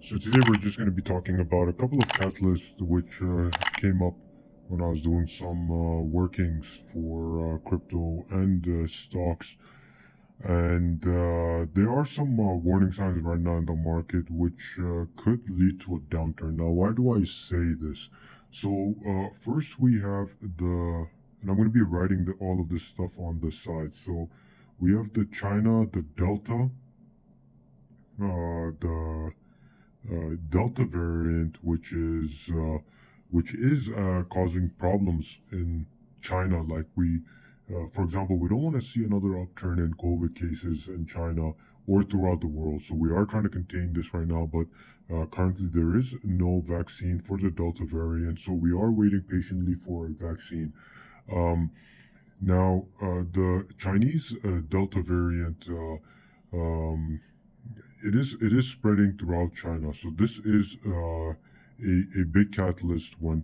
So today we're just going to be talking about a couple of catalysts which came up when I was doing some workings for crypto and stocks. And there are some warning signs right now in the market which could lead to a downturn. Now, why do I say this? So first we have and I'm going to be writing all of this stuff on the side. So we have the China, the Delta, the Delta variant, which is causing problems in China. For example, we don't want to see another upturn in COVID cases in China or throughout the world. So we are trying to contain this right now, but currently there is no vaccine for the Delta variant. So we are waiting patiently for a vaccine. Um, the Chinese Delta variant. Um, it is spreading throughout China. So this is a big catalyst when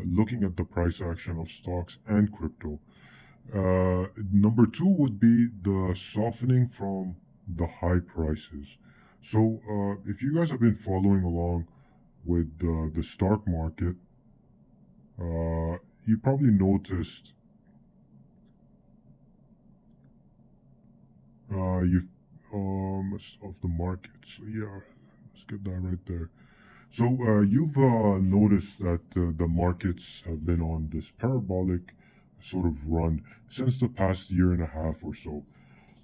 looking at the price action of stocks and crypto. Number two would be the softening from the high prices. So if you guys have been following along with the stock market, you probably noticed you've of the market. So yeah, let's get that right there. So you've noticed that the markets have been on this parabolic sort of run since the past year and a half or so.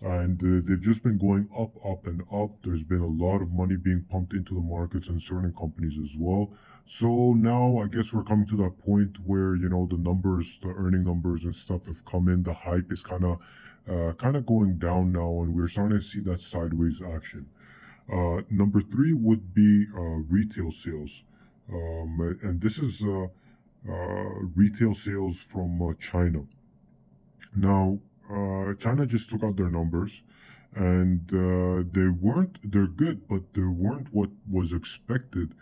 And they've just been going up, up, and up. There's been a lot of money being pumped into the markets and certain companies as well. So now I guess we're coming to that point where, the numbers, the earning numbers and stuff have come in. The hype is kind of going down now, and we're starting to see that sideways action. Number three would be retail sales. And this is retail sales from China. Now, China just took out their numbers, and they're good, but they weren't what was expected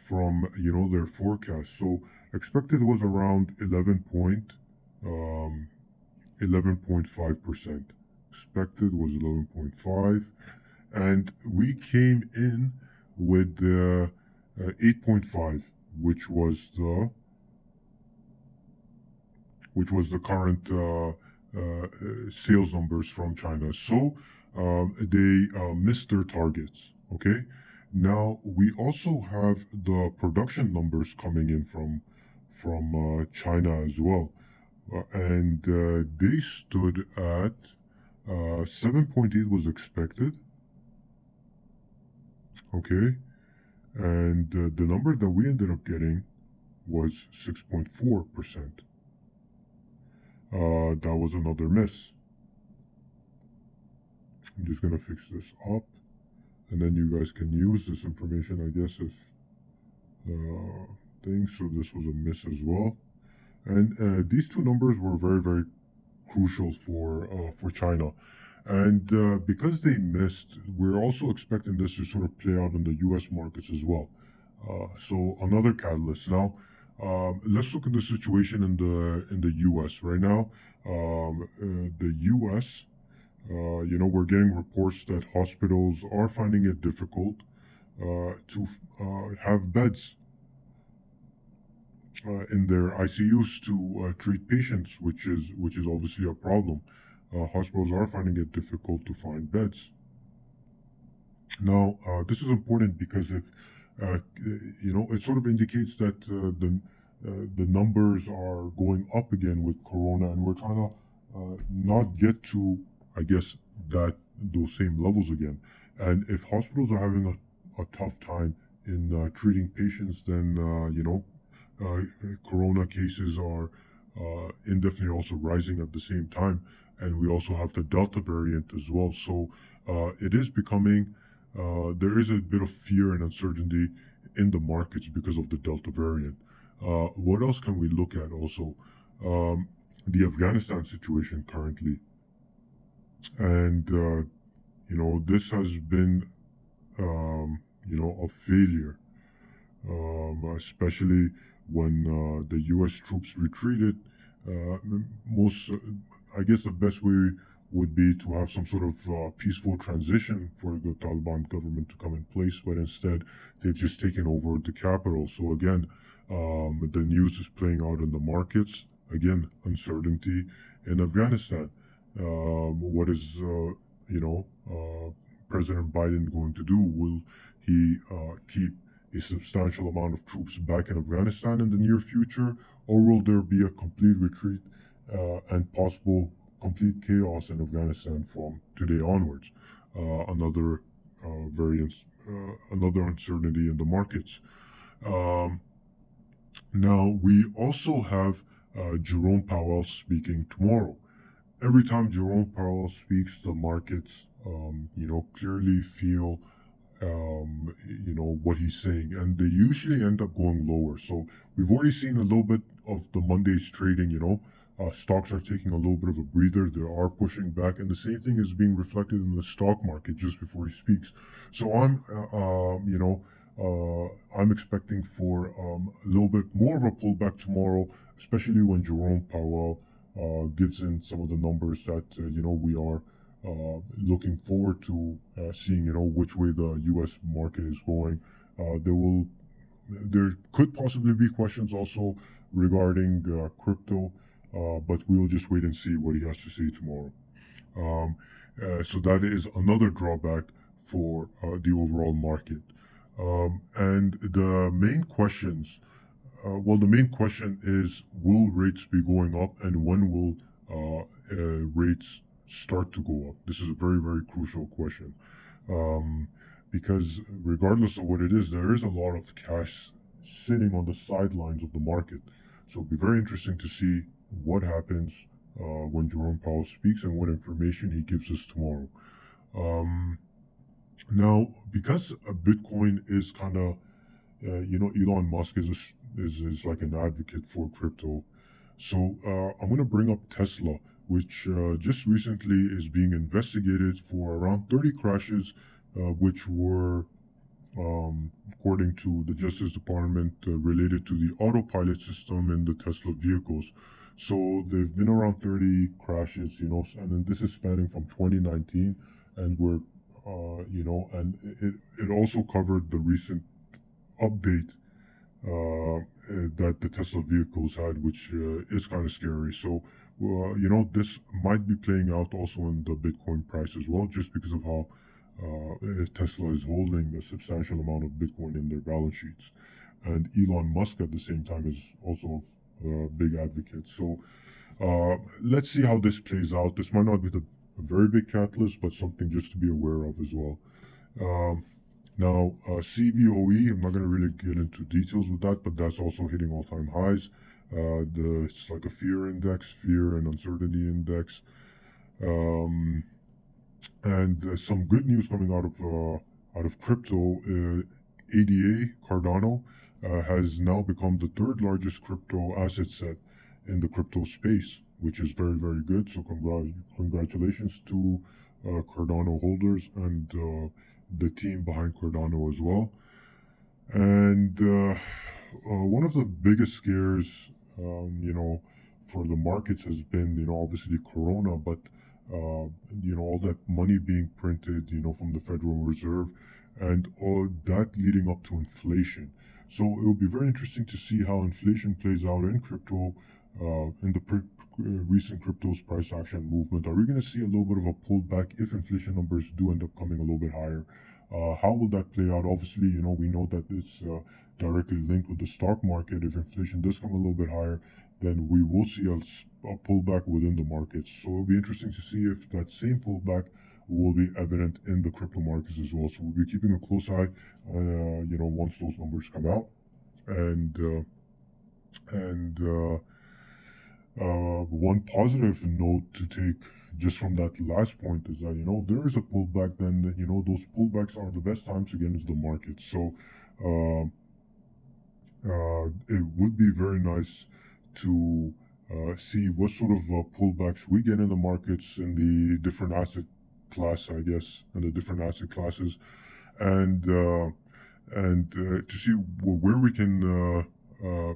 from, their forecast. So expected was around 11.5%. Expected was 11.5, and we came in with 8.5, which was the current sales numbers from China. So they missed their targets. Okay. Now we also have the production numbers coming in from China as well, and they stood at 7.8 was expected. Okay, and the number that we ended up getting was 6.4%. That was another miss. I'm just gonna fix this up, and then you guys can use this information, I guess, if things. So this was a miss as well, and these two numbers were very, very crucial for China, and because they missed, we're also expecting this to sort of play out in the U.S. markets as well. So another catalyst. Now, let's look at the situation in the U.S. right now. The U.S. We're getting reports that hospitals are finding it difficult to have beds in their ICUs to treat patients, which is obviously a problem. Hospitals are finding it difficult to find beds. Now, this is important because it sort of indicates that the numbers are going up again with Corona, and we're trying to not get to, I guess, those same levels again. And if hospitals are having a tough time in treating patients, then Corona cases are indefinitely also rising at the same time, and we also have the Delta variant as well. So it is becoming there is a bit of fear and uncertainty in the markets because of the Delta variant. What else can we look at also? The Afghanistan situation currently, and this has been a failure, especially when the U.S. troops retreated. Most, I guess, the best way would be to have some sort of peaceful transition for the Taliban government to come in place, but instead they've just taken over the capital. So again, the news is playing out in the markets. Again, uncertainty in Afghanistan. What is President Biden going to do? Will he keep a substantial amount of troops back in Afghanistan in the near future, or will there be a complete retreat and possible complete chaos in Afghanistan from today onwards? Another another uncertainty in the markets. Um, Now we also have Jerome Powell speaking tomorrow. Every time Jerome Powell speaks, the markets, clearly feel what he's saying, and they usually end up going lower. So we've already seen a little bit of the Monday's trading. Stocks are taking a little bit of a breather. They are pushing back, and the same thing is being reflected in the stock market just before he speaks. So I'm expecting for a little bit more of a pullback tomorrow, especially when Jerome Powell gives in some of the numbers that we are looking forward to seeing, which way the U.S. market is going. There could possibly be questions also regarding crypto, but we'll just wait and see what he has to say tomorrow. Um, so that is another drawback for the overall market. And the main question is, will rates be going up, and when will rates start to go up? This is a very, very crucial question. Um, because regardless of what it is, there is a lot of cash sitting on the sidelines of the market. So it'll be very interesting to see what happens when Jerome Powell speaks and what information he gives us tomorrow. Um, Now, because Bitcoin is kind of, Elon Musk is like an advocate for crypto. So I'm going to bring up Tesla, which just recently is being investigated for around 30 crashes, which were, according to the Justice Department, related to the autopilot system in the Tesla vehicles. So they've been around 30 crashes, and then this is spanning from 2019, and it also covered the recent update that the Tesla vehicles had, which is kind of scary. So, this might be playing out also in the Bitcoin price as well, just because of how Tesla is holding a substantial amount of Bitcoin in their balance sheets. And Elon Musk at the same time is also a big advocate. So, let's see how this plays out. This might not be a very big catalyst, but something just to be aware of as well. Um, Now, CBOE, I'm not going to really get into details with that, but that's also hitting all-time highs. It's like a fear and uncertainty index. Um, and some good news coming out of crypto. ADA Cardano has now become the third largest crypto asset set in the crypto space, which is very, very good. So congratulations to Cardano holders and the team behind Cardano as well. And one of the biggest scares, for the markets has been, obviously Corona, but all that money being printed, from the Federal Reserve, and all that leading up to inflation. So it will be very interesting to see how inflation plays out in crypto, in the recent crypto's price action movement. Are we going to see a little bit of a pullback if inflation numbers do end up coming a little bit higher? How will that play out? Obviously, we know that it's directly linked with the stock market. If inflation does come a little bit higher, then we will see a pullback within the markets. So it'll be interesting to see if that same pullback will be evident in the crypto markets as well. So we'll be keeping a close eye, once those numbers come out. And one positive note to take just from that last point is that, there is a pullback, then, those pullbacks are the best times to get into the market. So it would be very nice to see what sort of pullbacks we get in the markets in the different asset class, I guess, and the different asset classes, and to see where we can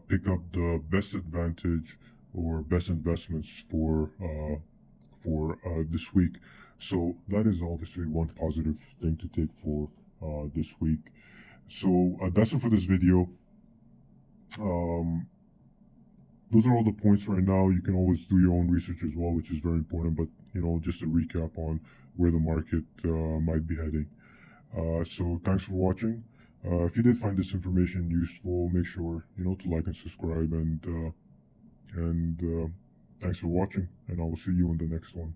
pick up the best advantage or best investments for for this week. So that is obviously one positive thing to take for this week. So that's it for this video. Um, those are all the points right now. You can always do your own research as well, which is very important. But just a recap on where the market might be heading. So thanks for watching. If you did find this information useful, make sure to like and subscribe. And thanks for watching. And I will see you in the next one.